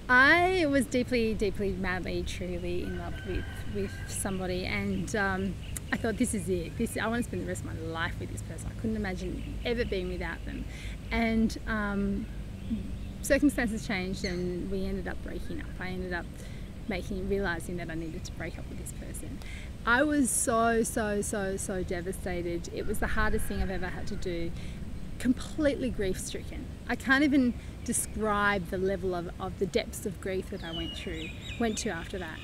I was deeply, deeply, madly, truly in love with somebody, and I thought, this is it. I want to spend the rest of my life with this person. I couldn't imagine ever being without them. And circumstances changed, and we ended up breaking up. I ended up realizing that I needed to break up with this person. I was so devastated. It was the hardest thing I've ever had to do. Completely grief-stricken. I can't even describe the level of the depths of grief that I went to after that.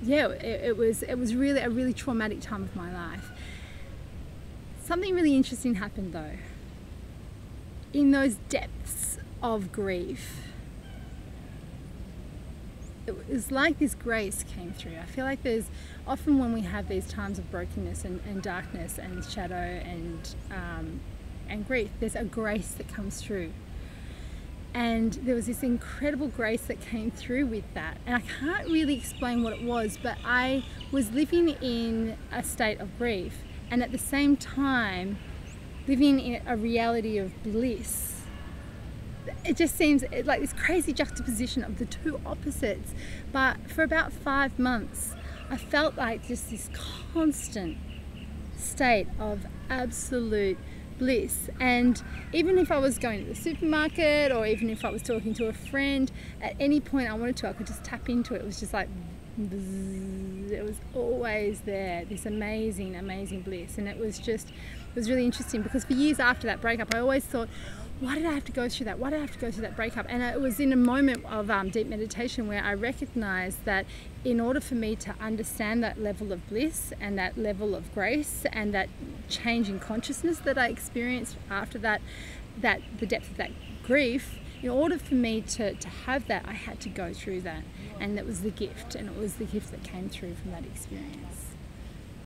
Yeah, it was really a really traumatic time of my life. Something really interesting happened though. In those depths of grief, it was like this grace came through. I feel like there's often, when we have these times of brokenness and darkness and shadow and grief, there's a grace that comes through. And there was this incredible grace that came through with that. And I can't really explain what it was, but I was living in a state of grief and at the same time living in a reality of bliss. It just seems like this crazy juxtaposition of the two opposites. But for about 5 months, I felt like just this constant state of absolute bliss. And even if I was going to the supermarket, or even if I was talking to a friend, at any point I wanted to, I could just tap into it. It was just like bzzz. It was always there, this amazing bliss. And it was really interesting, because for years after that breakup, I always thought, why did I have to go through that? Why did I have to go through that breakup? And it was in a moment of deep meditation where I recognized that in order for me to understand that level of bliss and that level of grace and that change in consciousness that I experienced after that the depth of that grief, in order for me to have that, I had to go through that. And that was the gift, and it was the gift that came through from that experience.